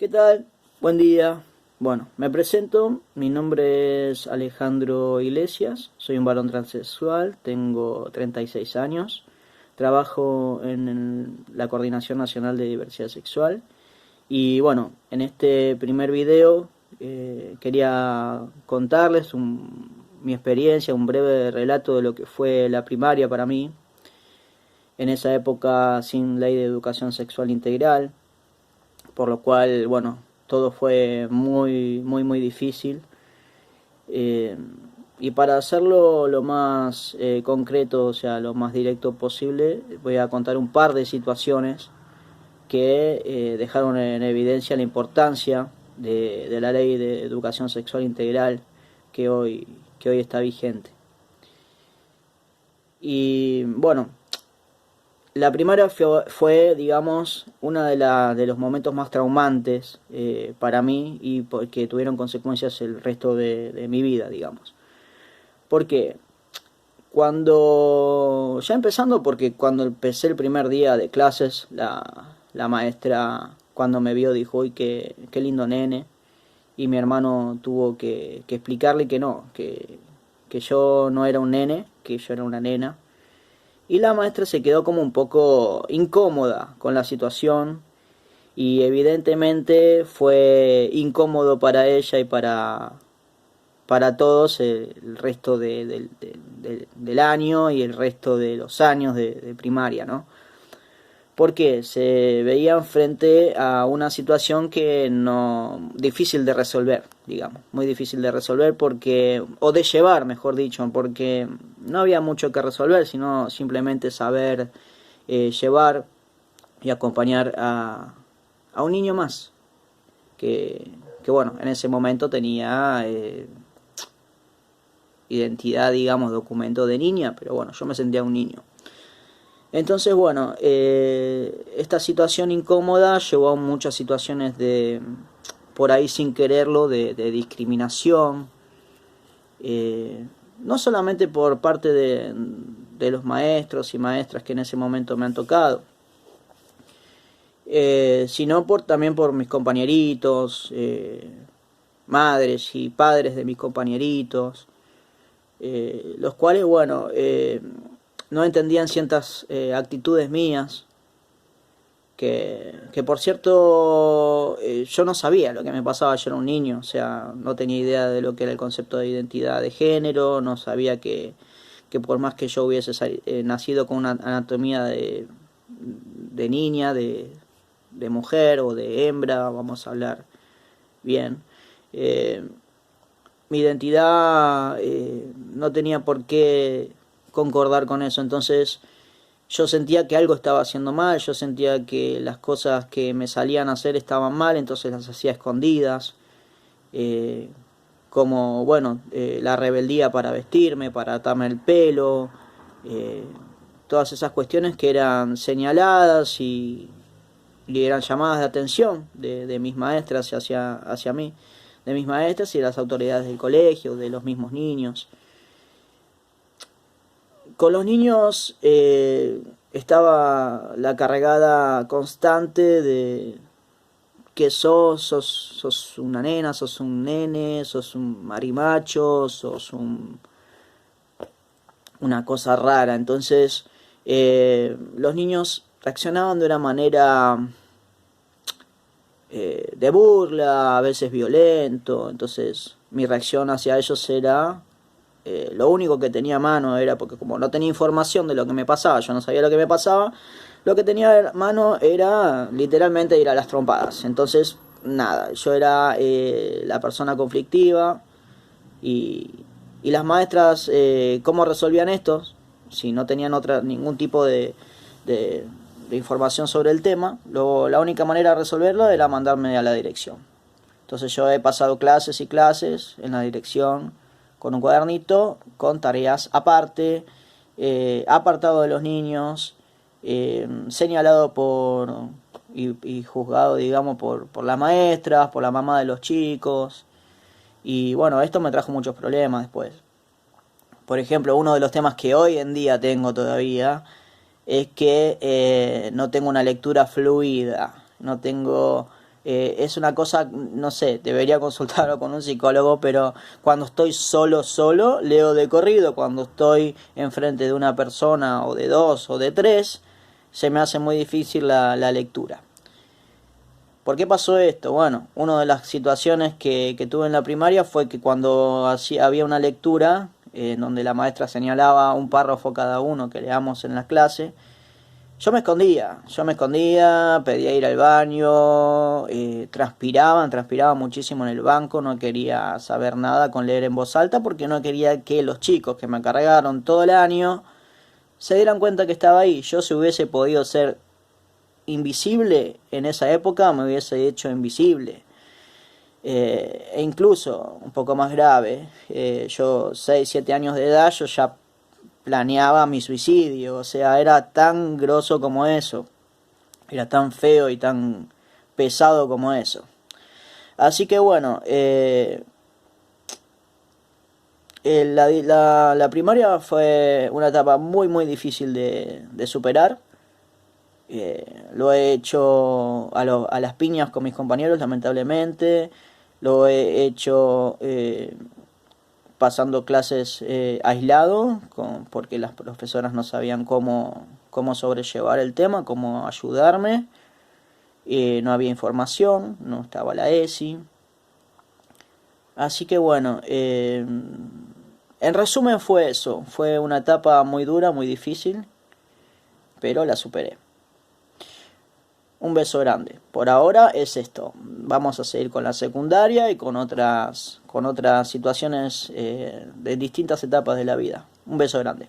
¿Qué tal? Buen día. Bueno, me presento. Mi nombre es Alejandro Iglesias. Soy un varón transexual. Tengo 36 años. Trabajo en la Coordinación Nacional de Diversidad Sexual. Y bueno, en este primer video quería contarles mi experiencia, un breve relato de lo que fue la primaria para mí. En esa época sin ley de educación sexual integral, por lo cual, bueno, todo fue muy difícil. Eh, y para hacerlo lo más concreto, o sea, lo más directo posible, voy a contar un par de situaciones que dejaron en evidencia la importancia de la ley de educación sexual integral que hoy está vigente. Y bueno, la primaria fue, digamos, uno de los momentos más traumantes para mí y porque tuvieron consecuencias el resto de mi vida, digamos. Porque ya empezando, porque cuando empecé el primer día de clases, la maestra cuando me vio dijo, uy, qué lindo nene, y mi hermano tuvo que explicarle que no, que yo no era un nene, que yo era una nena. Y la maestra se quedó como un poco incómoda con la situación y evidentemente fue incómodo para ella y para todos el resto del año y el resto de los años de primaria, ¿no? Porque se veían frente a una situación que no difícil de resolver, digamos, muy difícil de resolver o de llevar, mejor dicho, porque no había mucho que resolver, sino simplemente saber llevar y acompañar a un niño más, que bueno, en ese momento tenía identidad, digamos, documento de niña, pero bueno, yo me sentía un niño. Entonces, bueno, esta situación incómoda llevó a muchas situaciones por ahí sin quererlo, de discriminación, no solamente por parte de los maestros y maestras que en ese momento me han tocado, sino también por mis compañeritos, madres y padres de mis compañeritos, los cuales, bueno, no entendían ciertas actitudes mías, que por cierto yo no sabía lo que me pasaba, yo era un niño, o sea, no tenía idea de lo que era el concepto de identidad de género, no sabía que por más que yo hubiese nacido con una anatomía de niña, de mujer o de hembra, vamos a hablar bien, mi identidad no tenía por qué concordar con eso. Entonces yo sentía que algo estaba haciendo mal, yo sentía que las cosas que me salían a hacer estaban mal, entonces las hacía escondidas, eh, como bueno, la rebeldía para vestirme, para atarme el pelo, eh, todas esas cuestiones que eran señaladas y eran llamadas de atención de mis maestras hacia mí, de mis maestras y de las autoridades del colegio, de los mismos niños. Con los niños estaba la cargada constante de que sos una nena, sos un nene, sos un marimacho, una cosa rara. Entonces los niños reaccionaban de una manera de burla, a veces violento. Entonces mi reacción hacia ellos era lo único que tenía a mano era, porque como no tenía información de lo que me pasaba, yo no sabía lo que me pasaba, lo que tenía a mano era literalmente ir a las trompadas. Entonces, nada, yo era la persona conflictiva y las maestras, ¿cómo resolvían esto? Si no tenían ningún tipo de información sobre el tema, la única manera de resolverlo era mandarme a la dirección. Entonces yo he pasado clases y clases en la dirección con un cuadernito, con tareas aparte, apartado de los niños, señalado y juzgado, digamos, por las maestras, por la mamá de los chicos. Y bueno, esto me trajo muchos problemas después. Por ejemplo, uno de los temas que hoy en día tengo todavía es que no tengo una lectura fluida, no tengo Es una cosa, no sé, debería consultarlo con un psicólogo, pero cuando estoy solo, leo de corrido. Cuando estoy enfrente de una persona, o de dos, o de tres, se me hace muy difícil la lectura. ¿Por qué pasó esto? Bueno, una de las situaciones que tuve en la primaria fue que cuando había una lectura, donde la maestra señalaba un párrafo cada uno que leamos en la clase, yo me escondía, pedía ir al baño, transpiraba muchísimo en el banco, no quería saber nada con leer en voz alta porque no quería que los chicos que me cargaron todo el año se dieran cuenta que estaba ahí. Yo, si hubiese podido ser invisible en esa época, me hubiese hecho invisible. E incluso, un poco más grave, yo 6, 7 años de edad, yo ya planeaba mi suicidio. O sea, era tan grosso como eso, era tan feo y tan pesado como eso. Así que bueno, la primaria fue una etapa muy difícil de superar. Lo he hecho a las piñas con mis compañeros, lamentablemente. Lo he hecho pasando clases aislado, porque las profesoras no sabían cómo sobrellevar el tema, cómo ayudarme. No había información, no estaba la ESI. Así que bueno, en resumen fue eso. Fue una etapa muy dura, muy difícil, pero la superé. Un beso grande. Por ahora es esto. Vamos a seguir con la secundaria y con otras situaciones de distintas etapas de la vida. Un beso grande.